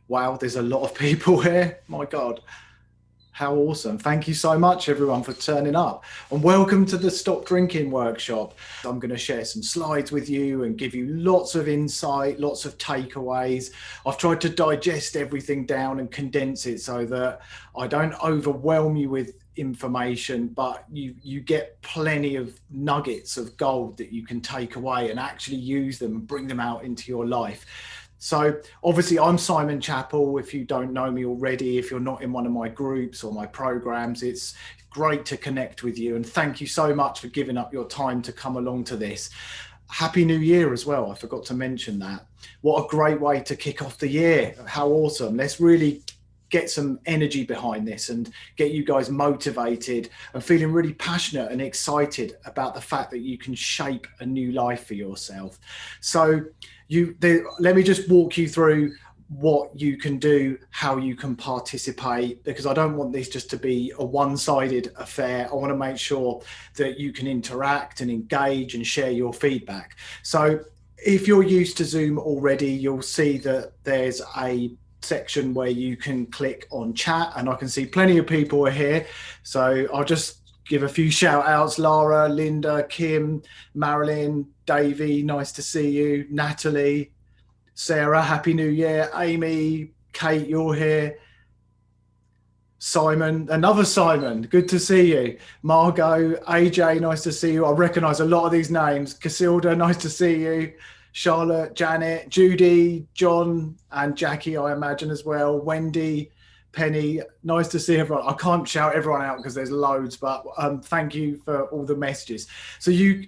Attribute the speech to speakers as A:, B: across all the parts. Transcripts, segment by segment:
A: Wow, there's a lot of people here. My God, how awesome. Thank you so much, everyone, for turning up. And welcome to the Stop Drinking workshop. I'm going to share some slides with you and give you lots of insight, lots of takeaways. I've tried to digest everything down and condense it so that I don't overwhelm you with information, but you get plenty of nuggets of gold that you can take away and actually use them and bring them out into your life. So obviously I'm Simon Chappell. If you don't know me already, if you're not in one of my groups or my programs, it's great to connect with you. And thank you so much for giving up your time to come along to this. Happy New Year as well. I forgot to mention that. What a great way to kick off the year. How awesome. Let's really get some energy behind this and get you guys motivated and feeling really passionate and excited about the fact that you can shape a new life for yourself. So let me just walk you through what you can do, how you can participate, because I don't want this just to be a one-sided affair. I want to make sure that you can interact and engage and share your feedback. So if you're used to Zoom already, you'll see that there's a section where you can click on chat, and I can see plenty of people are here. So I'll just give a few shout outs. Lara, Linda, Kim, Marilyn, Davey, nice to see you. Natalie, Sarah, Happy New Year. Amy, Kate, you're here. Simon, another Simon, good to see you. Margot, AJ, nice to see you. I recognise a lot of these names. Casilda, nice to see you. Charlotte, Janet, Judy, John, and Jackie, I imagine as well. Wendy, Penny, nice to see everyone. I can't shout everyone out because there's loads, but thank you for all the messages. So you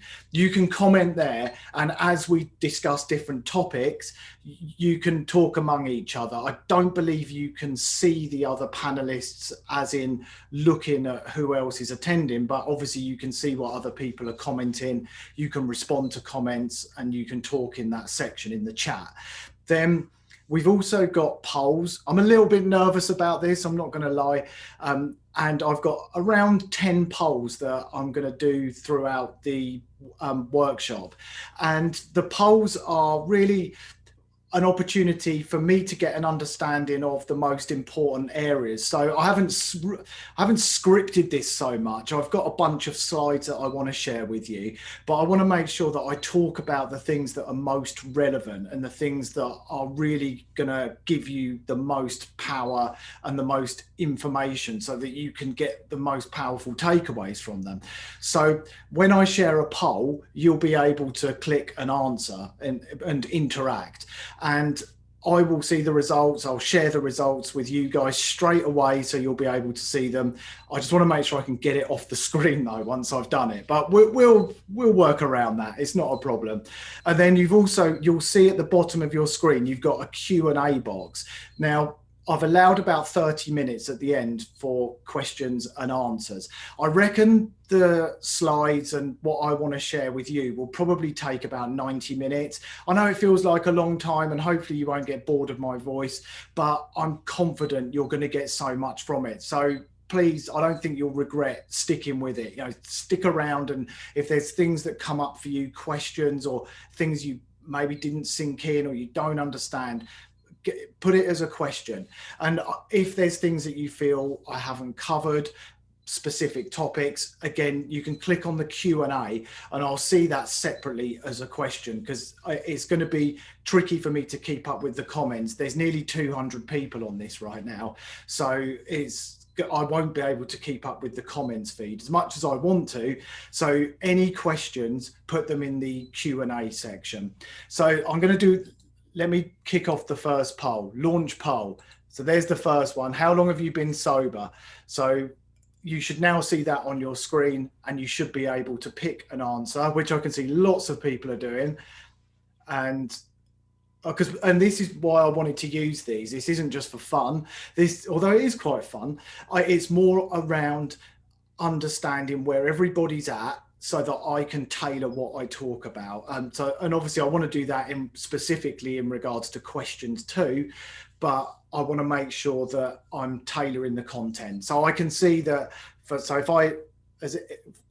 A: can comment there, and as we discuss different topics, you can talk among each other. I don't believe you can see the other panelists as in looking at who else is attending, but obviously you can see what other people are commenting. You can respond to comments and you can talk in that section in the chat. Then we've also got polls. I'm a little bit nervous about this, I'm not going to lie. And I've got around 10 polls that I'm going to do throughout the workshop. And the polls are really an opportunity for me to get an understanding of the most important areas. So I haven't scripted this so much. I've got a bunch of slides that I want to share with you, but I want to make sure that I talk about the things that are most relevant and the things that are really going to give you the most power and the most information so that you can get the most powerful takeaways from them. So when I share a poll, you'll be able to click an answer and interact. And I will see the results. I'll share the results with you guys straight away, so you'll be able to see them. I just want to make sure I can get it off the screen though once I've done it, but we'll work around that. It's not a problem. And then you'll see at the bottom of your screen, you've got a Q&A box. Now, I've allowed about 30 minutes at the end for questions and answers. I reckon the slides and what I want to share with you will probably take about 90 minutes. I know it feels like a long time and hopefully you won't get bored of my voice, but I'm confident you're going to get so much from it. So please, I don't think you'll regret sticking with it. Stick around, and if there's things that come up for you, questions or things you maybe didn't sink in or you don't understand, put it as a question. And if there's things that you feel I haven't covered, specific topics, again, you can click on the Q&A and I'll see that separately as a question, because it's going to be tricky for me to keep up with the comments. There's nearly 200 people on this right now, so I won't be able to keep up with the comments feed as much as I want to. So any questions, put them in the Q&A section. So let me kick off the first poll, launch poll. So there's the first one. How long have you been sober? So you should now see that on your screen, and you should be able to pick an answer, which I can see lots of people are doing. And this is why I wanted to use these. This isn't just for fun. Although it is quite fun, it's more around understanding where everybody's at, so that I can tailor what I talk about. And obviously I want to do that specifically in regards to questions too, but I want to make sure that I'm tailoring the content. So I can see that,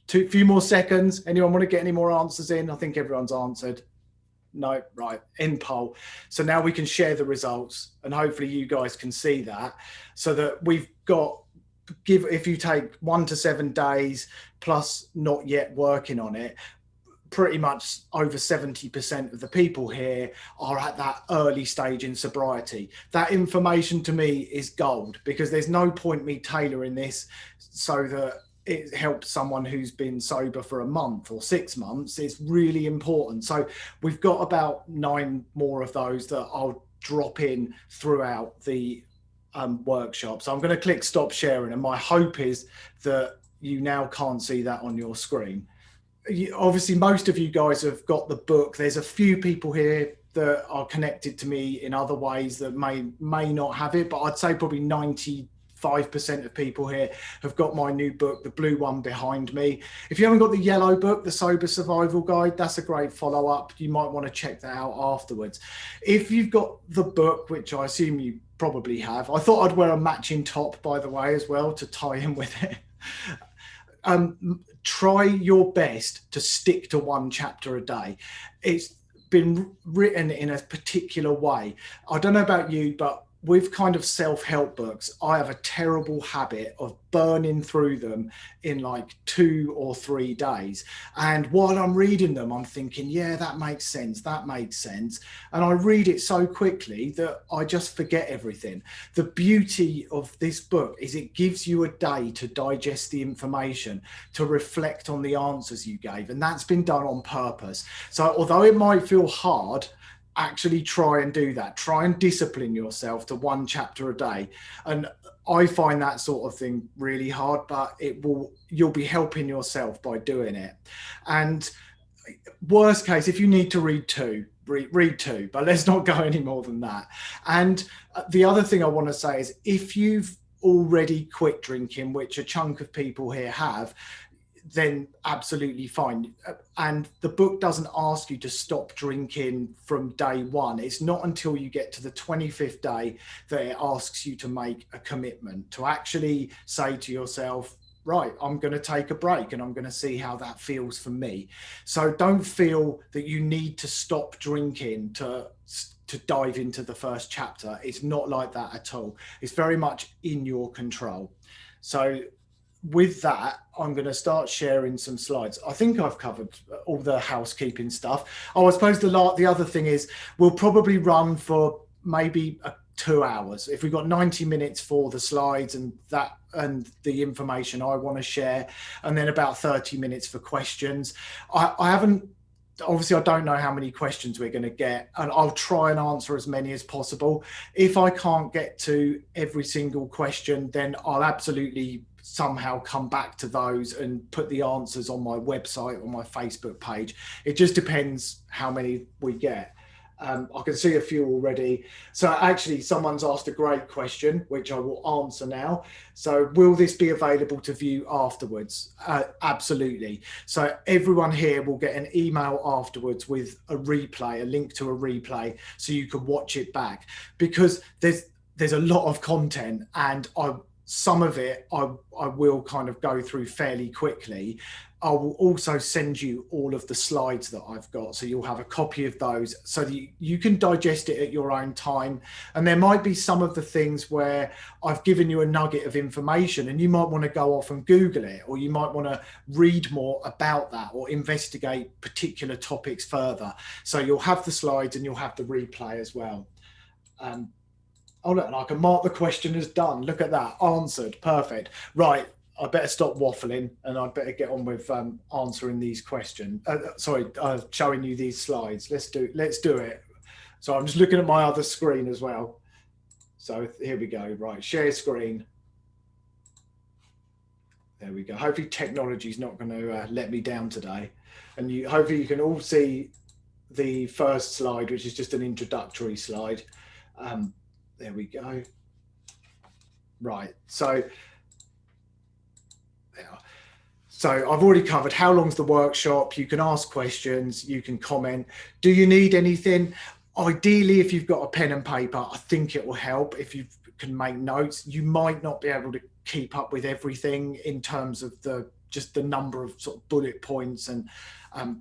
A: few more seconds, anyone want to get any more answers in? I think everyone's answered. No, right, end poll. So now we can share the results, and hopefully you guys can see that, so that we've got, if you take 1 to 7 days plus not yet working on it, pretty much over 70% of the people here are at that early stage in sobriety. That information to me is gold, because there's no point me tailoring this so that it helps someone who's been sober for a month or 6 months. It's really important. So we've got about 9 more of those that I'll drop in throughout the workshop. So I'm going to click stop sharing, and my hope is that you now can't see that on your screen. Obviously, most of you guys have got the book. There's a few people here that are connected to me in other ways that may not have it, but I'd say probably 95% of people here have got my new book, the blue one behind me. If you haven't got the yellow book, the Sober Survival Guide, that's a great follow-up. You might want to check that out afterwards. If you've got the book, which I assume you probably have, I thought I'd wear a matching top, by the way, as well, to tie in with it. Try your best to stick to 1 chapter a day. It's been written in a particular way. I don't know about you, but with kind of self-help books, I have a terrible habit of burning through them in like 2 or 3 days. And while I'm reading them, I'm thinking, yeah, that makes sense. That makes sense. And I read it so quickly that I just forget everything. The beauty of this book is it gives you a day to digest the information, to reflect on the answers you gave. And that's been done on purpose. So although it might feel hard, actually try and do that. Try and discipline yourself to 1 chapter a day. And I find that sort of thing really hard, but you'll be helping yourself by doing it. And worst case, if you need to read 2, read 2, but let's not go any more than that. And the other thing I want to say is, if you've already quit drinking, which a chunk of people here have, then absolutely fine. And the book doesn't ask you to stop drinking from day 1. It's not until you get to the 25th day that it asks you to make a commitment, to actually say to yourself, right, I'm going to take a break and I'm going to see how that feels for me. So don't feel that you need to stop drinking to dive into the first chapter. It's not like that at all. It's very much in your control. So with that, I'm going to start sharing some slides. I think I've covered all the housekeeping stuff. Oh, I suppose the other thing is, we'll probably run for maybe 2 hours. If we've got 90 minutes for the slides and the information I want to share, and then about 30 minutes for questions. Obviously, I don't know how many questions we're going to get, and I'll try and answer as many as possible. If I can't get to every single question, then I'll absolutely somehow come back to those and put the answers on my website or my Facebook page. It just depends how many we get. I can see a few already. So actually, someone's asked a great question, which I will answer now. So will this be available to view afterwards? Absolutely. So everyone here will get an email afterwards with a replay, a link to a replay, so you can watch it back, because there's a lot of content, and some of it I will kind of go through fairly quickly. I will also send you all of the slides that I've got, so you'll have a copy of those so that you can digest it at your own time. And there might be some of the things where I've given you a nugget of information and you might want to go off and Google it, or you might want to read more about that or investigate particular topics further. So you'll have the slides and you'll have the replay as well. Oh, look, and I can mark the question as done. Look at that, answered, perfect. Right, I better stop waffling and I'd better get on with answering these questions. Showing you these slides. Let's do it. So I'm just looking at my other screen as well. So here we go. Right, share screen. There we go. Hopefully technology is not going to let me down today. And hopefully you can all see the first slide, which is just an introductory slide. There we go. Right, so I've already covered how long's the workshop. You can ask questions, you can comment. Do you need anything? Ideally, if you've got a pen and paper, I think it will help if you can make notes. You might not be able to keep up with everything in terms of just the number of sort of bullet points and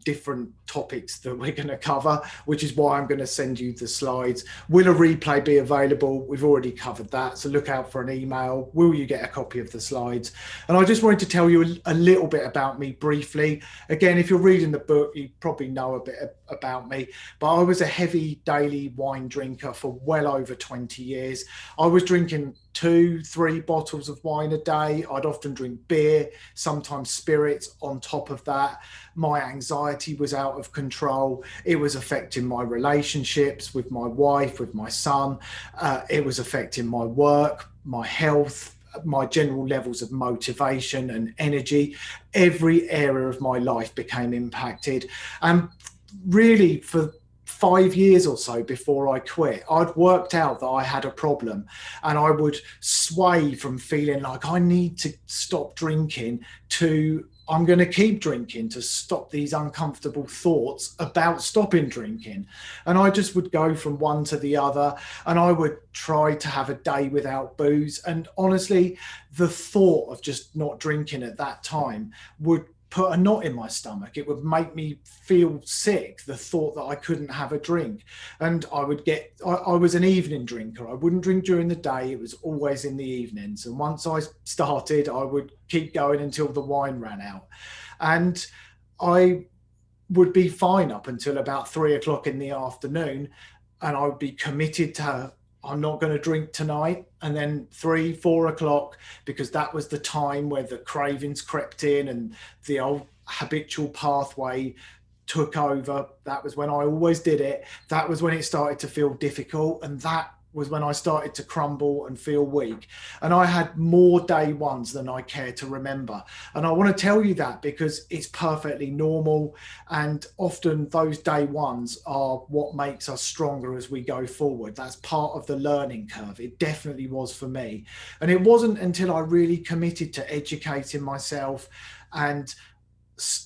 A: different topics that we're going to cover, which is why I'm going to send you the slides. Will a replay be available? We've already covered that, so look out for an email. Will you get a copy of the slides? And I just wanted to tell you a little bit about me briefly. Again, if you're reading the book, you probably know a bit about me, but I was a heavy daily wine drinker for well over 20 years. I was drinking 2-3 bottles of wine a day. I'd often drink beer, sometimes spirits on top of that. My anxiety was out of control. It was affecting my relationships with my wife, with my son. It was affecting my work, my health, my general levels of motivation and energy. Every area of my life became impacted. And really, for 5 years or so before I quit, I'd worked out that I had a problem, and I would sway from feeling like I need to stop drinking to I'm going to keep drinking to stop these uncomfortable thoughts about stopping drinking. And I just would go from one to the other, and I would try to have a day without booze. And honestly, the thought of just not drinking at that time would put a knot in my stomach. It would make me feel sick, the thought that I couldn't have a drink. And I was an evening drinker. I wouldn't drink during the day. It was always in the evenings. And once I started, I would keep going until the wine ran out. And I would be fine up until about 3 o'clock in the afternoon. And I would be committed to, I'm not going to drink tonight. And then 3-4 o'clock, because that was the time where the cravings crept in and the old habitual pathway took over. That was when I always did it. That was when it started to feel difficult. And that was when I started to crumble and feel weak. And I had more day ones than I care to remember. And I want to tell you that because it's perfectly normal. And often those day ones are what makes us stronger as we go forward. That's part of the learning curve. It definitely was for me. And it wasn't until I really committed to educating myself and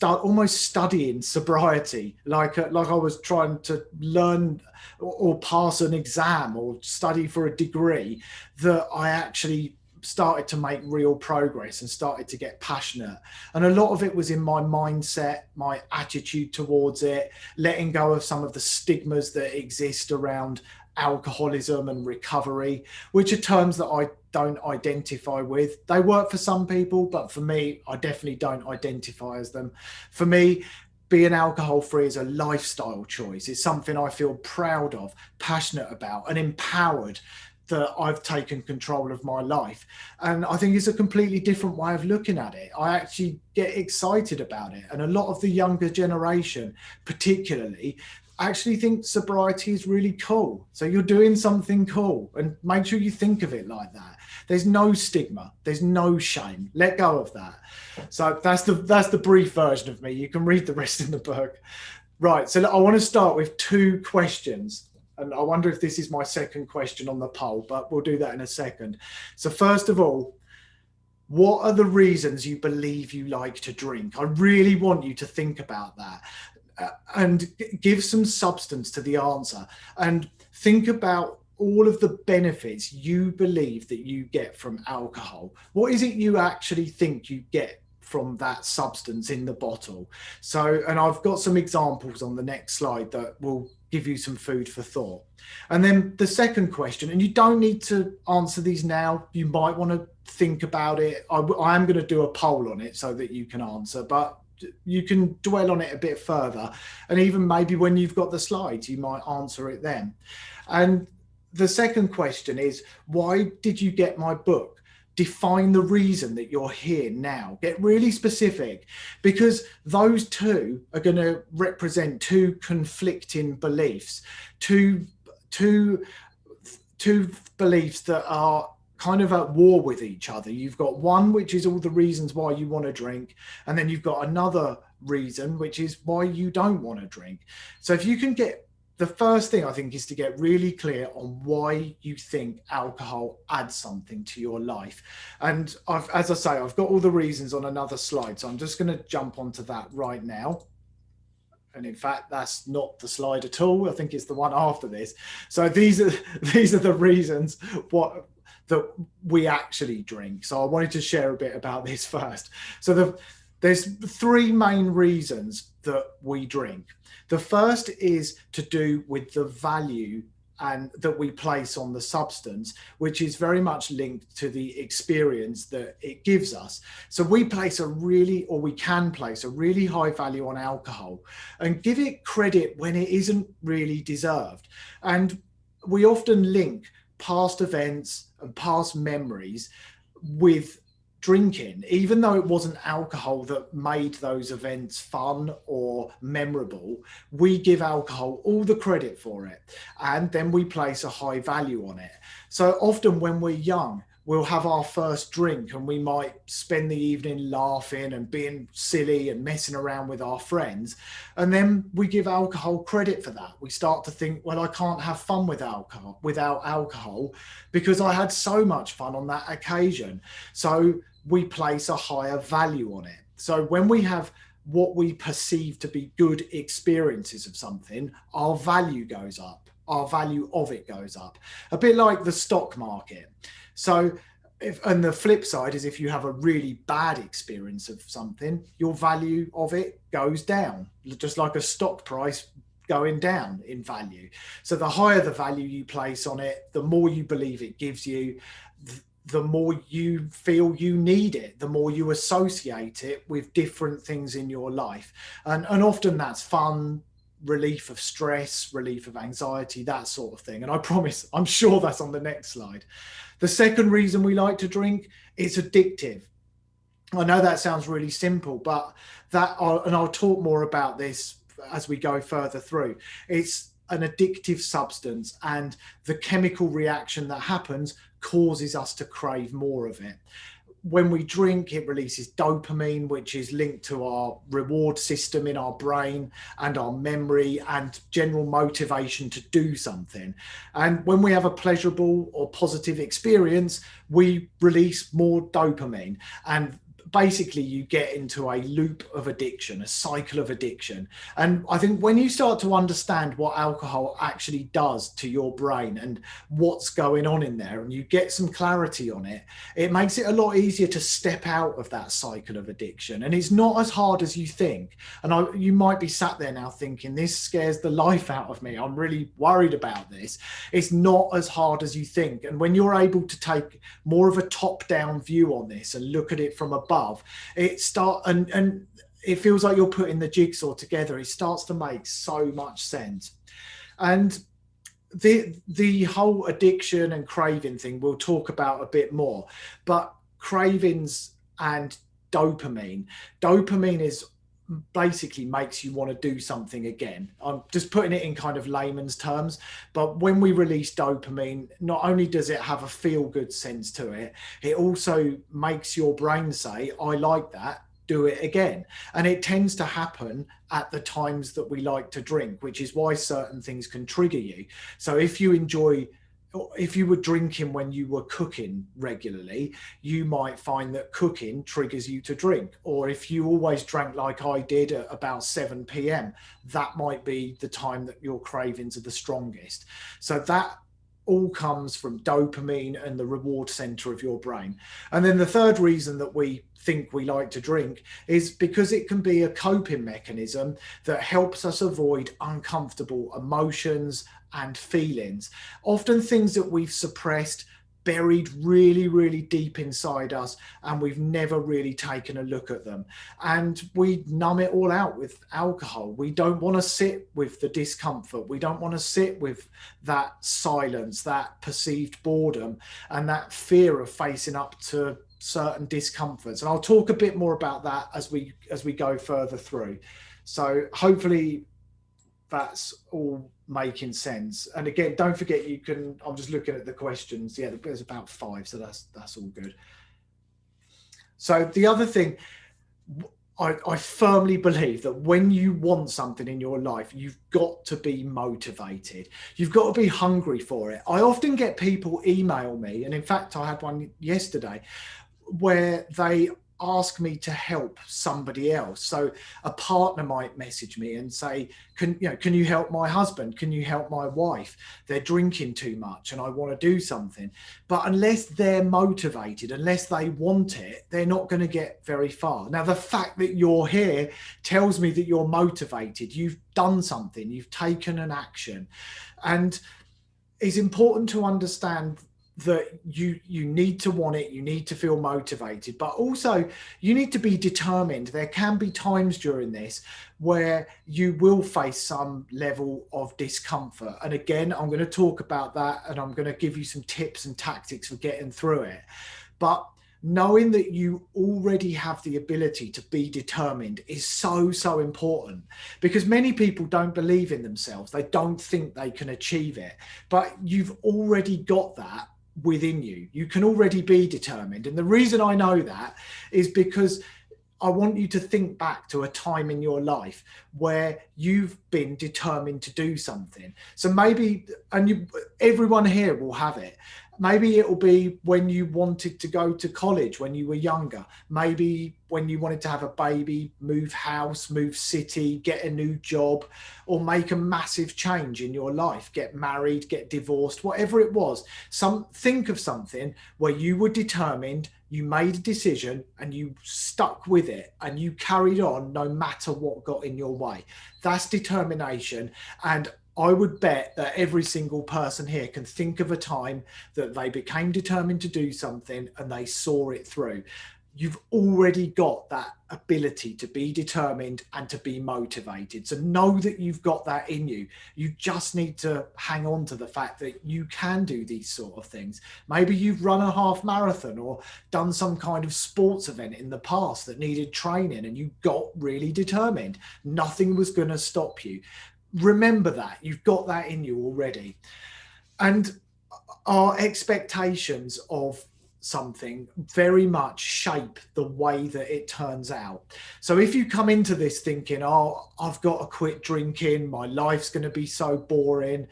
A: almost studying sobriety, like I was trying to learn or pass an exam or study for a degree, that I actually started to make real progress and started to get passionate. And a lot of it was in my mindset, my attitude towards it, letting go of some of the stigmas that exist around alcoholism and recovery, which are terms that I don't identify with. They work for some people, but for me, I definitely don't identify as them. For me, being alcohol free is a lifestyle choice. It's something I feel proud of, passionate about, and empowered that I've taken control of my life. And I think it's a completely different way of looking at it. I actually get excited about it. And a lot of the younger generation, particularly, actually think sobriety is really cool. So you're doing something cool, and make sure you think of it like that. There's no stigma. There's no shame. Let go of that. So that's the brief version of me. You can read the rest in the book. Right. So I want to start with 2 questions. And I wonder if this is my second question on the poll, but we'll do that in a second. So first of all, what are the reasons you believe you like to drink? I really want you to think about that. And give some substance to the answer, and think about all of the benefits you believe that you get from alcohol. What is it you actually think you get from that substance in the bottle? So, and I've got some examples on the next slide that will give you some food for thought. And then the second question, and you don't need to answer these now, you might want to think about it. I am going to do a poll on it so that you can answer, but you can dwell on it a bit further. And even maybe when you've got the slides, you might answer it then. And the second question is, why did you get my book? Define the reason that you're here now. Get really specific, because those 2 are going to represent 2 conflicting beliefs, two beliefs that are kind of at war with each other. You've got one, which is all the reasons why you want to drink. And then you've got another reason, which is why you don't want to drink. So if you can get, the first thing I think is to get really clear on why you think alcohol adds something to your life. And as I say, I've got all the reasons on another slide. So I'm just going to jump onto that right now. And in fact, that's not the slide at all. I think it's the one after this. So these are the reasons that we actually drink. So I wanted to share a bit about this first. So there's 3 main reasons that we drink. The first is to do with the value and that we place on the substance, which is very much linked to the experience that it gives us. So we can place a really high value on alcohol and give it credit when it isn't really deserved. And we often link past events and past memories with drinking, even though it wasn't alcohol that made those events fun or memorable. We give alcohol all the credit for it, and then we place a high value on it. So often when we're young, we'll have our first drink and we might spend the evening laughing and being silly and messing around with our friends. And then we give alcohol credit for that. We start to think, well, I can't have fun without alcohol because I had so much fun on that occasion. So we place a higher value on it. So when we have what we perceive to be good experiences of something, our value goes up. Our value of it goes up. A bit like the stock market. So and the flip side is if you have a really bad experience of something, your value of it goes down, just like a stock price going down in value. So the higher the value you place on it, the more you believe it gives you, the more you feel you need it, the more you associate it with different things in your life. And often that's fun, relief of stress, relief of anxiety, that sort of thing. And I promise, I'm sure that's on the next slide. The second reason we like to drink, it's addictive. I know that sounds really simple, but and I'll talk more about this as we go further through. It's an addictive substance, and the chemical reaction that happens causes us to crave more of it. When we drink, it releases dopamine, which is linked to our reward system in our brain and our memory and general motivation to do something. And when we have a pleasurable or positive experience, we release more dopamine. And basically you get into a loop of addiction, a cycle of addiction. And I think when you start to understand what alcohol actually does to your brain and what's going on in there, and you get some clarity on it, it makes it a lot easier to step out of that cycle of addiction. And it's not as hard as you think. And you might be sat there now thinking, this scares the life out of me. I'm really worried about this. It's not as hard as you think. And when you're able to take more of a top-down view on this and look at it from above, it feels like you're putting the jigsaw together. It starts to make so much sense. And the whole addiction and craving thing we'll talk about a bit more, but cravings and dopamine is basically makes you want to do something again. I'm just putting it in kind of layman's terms, but when we release dopamine, not only does it have a feel-good sense to it, it also makes your brain say, I like that, do it again. And it tends to happen at the times that we like to drink, which is why certain things can trigger you. So if you were drinking when you were cooking regularly, you might find that cooking triggers you to drink. Or if you always drank like I did at about 7 p.m, that might be the time that your cravings are the strongest. So that all comes from dopamine and the reward center of your brain. And then the third reason that we think we like to drink is because it can be a coping mechanism that helps us avoid uncomfortable emotions and feelings, often things that we've suppressed, buried really, really deep inside us, and we've never really taken a look at them. And we numb it all out with alcohol. We don't want to sit with the discomfort. We don't want to sit with that silence, that perceived boredom, and that fear of facing up to certain discomforts. And I'll talk a bit more about that as we go further through. So hopefully that's all making sense. And again, don't forget, I'm just looking at the questions. Yeah, there's about 5, so that's all good. So the other thing, I firmly believe that when you want something in your life, you've got to be motivated. You've got to be hungry for it. I often get people email me, and in fact, I had one yesterday where they ask me to help somebody else. So a partner might message me and say, can you help my husband? Can you help my wife? They're drinking too much and I want to do something. But unless they're motivated, unless they want it, they're not going to get very far. Now, the fact that you're here tells me that you're motivated. You've done something, you've taken an action. And it's important to understand that you need to want it, you need to feel motivated, but also you need to be determined. There can be times during this where you will face some level of discomfort. And again, I'm going to talk about that and I'm going to give you some tips and tactics for getting through it. But knowing that you already have the ability to be determined is so important, because many people don't believe in themselves. They don't think they can achieve it, but you've already got that within you. You can already be determined. And the reason I know that is because I want you to think back to a time in your life where you've been determined to do something. So maybe, everyone here will have it. Maybe it will be when you wanted to go to college when you were younger. Maybe when you wanted to have a baby, move house, move city, get a new job, or make a massive change in your life, get married, get divorced, whatever it was. Think of something where you were determined, you made a decision and you stuck with it and you carried on no matter what got in your way. That's determination. And I would bet that every single person here can think of a time that they became determined to do something and they saw it through. You've already got that ability to be determined and to be motivated. So know that you've got that in you. You just need to hang on to the fact that you can do these sort of things. Maybe you've run a half marathon or done some kind of sports event in the past that needed training and you got really determined. Nothing was going to stop you. Remember that you've got that in you already. And our expectations of something very much shape the way that it turns out. So if you come into this thinking, oh, I've got to quit drinking, my life's going to be so boring,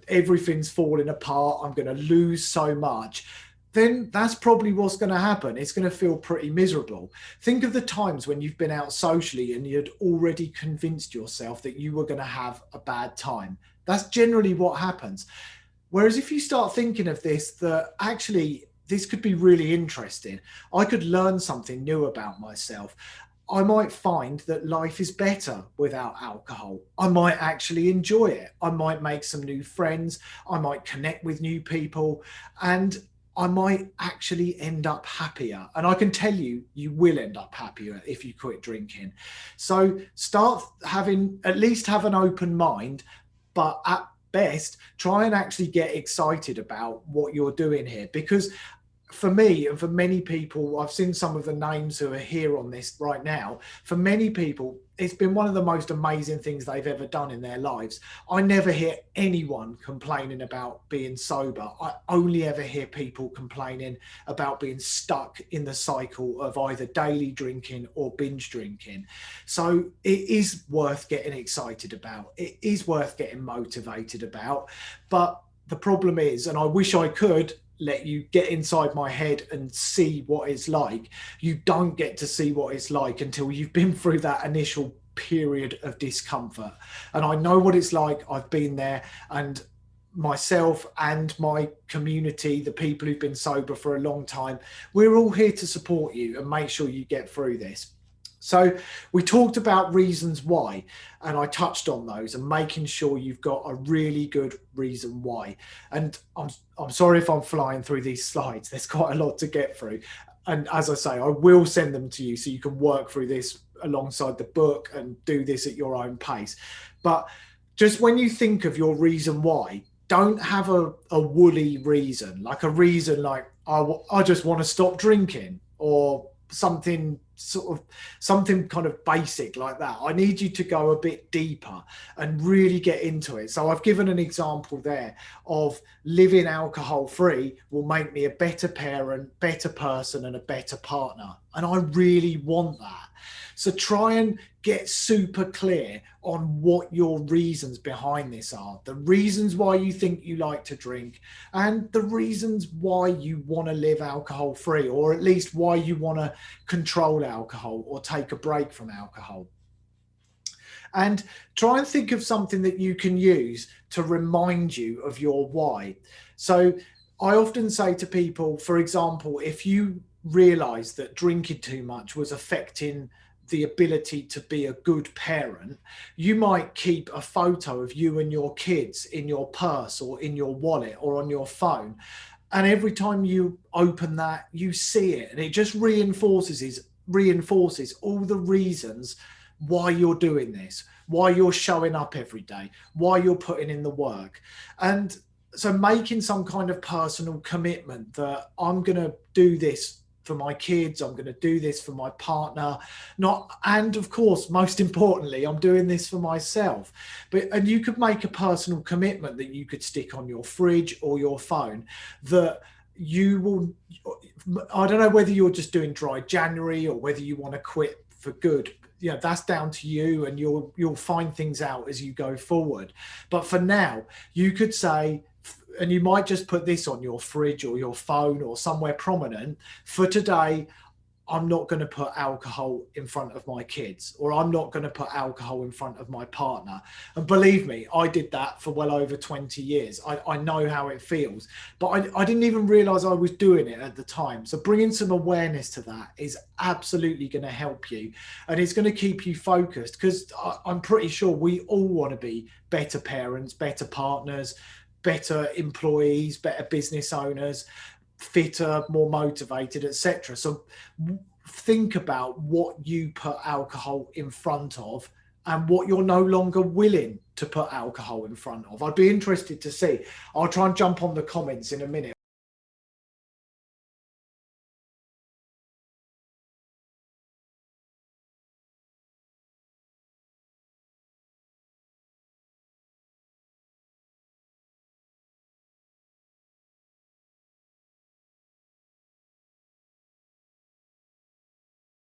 A: everything's falling apart, I'm going to lose so much, then that's probably what's going to happen. It's going to feel pretty miserable. Think of the times when you've been out socially and you'd already convinced yourself that you were going to have a bad time. That's generally what happens. Whereas if you start thinking of this, that actually this could be really interesting, I could learn something new about myself. I might find that life is better without alcohol. I might actually enjoy it. I might make some new friends. I might connect with new people, and I might actually end up happier. And I can tell you, you will end up happier if you quit drinking. So at least have an open mind, but at best, try and actually get excited about what you're doing here. Because for me and for many people, I've seen some of the names who are here on this right now. For many people, it's been one of the most amazing things they've ever done in their lives. I never hear anyone complaining about being sober. I only ever hear people complaining about being stuck in the cycle of either daily drinking or binge drinking. So it is worth getting excited about. It is worth getting motivated about. But the problem is, and I wish I could let you get inside my head and see what it's like, you don't get to see what it's like until you've been through that initial period of discomfort. And I know what it's like. I've been there, and myself and my community, the people who've been sober for a long time, we're all here to support you and make sure you get through this. So we talked about reasons why, and I touched on those, and making sure you've got a really good reason why. And I'm sorry if I'm flying through these slides. There's quite a lot to get through. And as I say, I will send them to you so you can work through this alongside the book and do this at your own pace. But just when you think of your reason why, don't have a woolly reason, like a reason like, I just want to stop drinking, or something sort of something kind of basic like that. I need you to go a bit deeper and really get into it. So I've given an example there of living alcohol free will make me a better parent, better person, and a better partner. And I really want that. So try and get super clear on what your reasons behind this are, the reasons why you think you like to drink, and the reasons why you want to live alcohol free, or at least why you want to control alcohol or take a break from alcohol. And try and think of something that you can use to remind you of your why. So I often say to people, for example, if you realize that drinking too much was affecting the ability to be a good parent, you might keep a photo of you and your kids in your purse or in your wallet or on your phone. And every time you open that, you see it, and it just reinforces all the reasons why you're doing this, why you're showing up every day, why you're putting in the work. And so making some kind of personal commitment that I'm going to do this for my kids, I'm going to do this for my partner, and of course, most importantly, I'm doing this for myself. And you could make a personal commitment that you could stick on your fridge or your phone that you will, I don't know whether you're just doing dry January or whether you want to quit for good. That's down to you, and you'll find things out as you go forward. But for now, you could say, and you might just put this on your fridge or your phone or somewhere prominent: for today, I'm not going to put alcohol in front of my kids, or I'm not going to put alcohol in front of my partner. And believe me, I did that for well over 20 years. I know how it feels, but I didn't even realize I was doing it at the time. So bringing some awareness to that is absolutely going to help you, and it's going to keep you focused, because I'm pretty sure we all want to be better parents, better partners, better employees, better business owners, fitter, more motivated, etc. So think about what you put alcohol in front of and what you're no longer willing to put alcohol in front of. I'd be interested to see. I'll try and jump on the comments in a minute.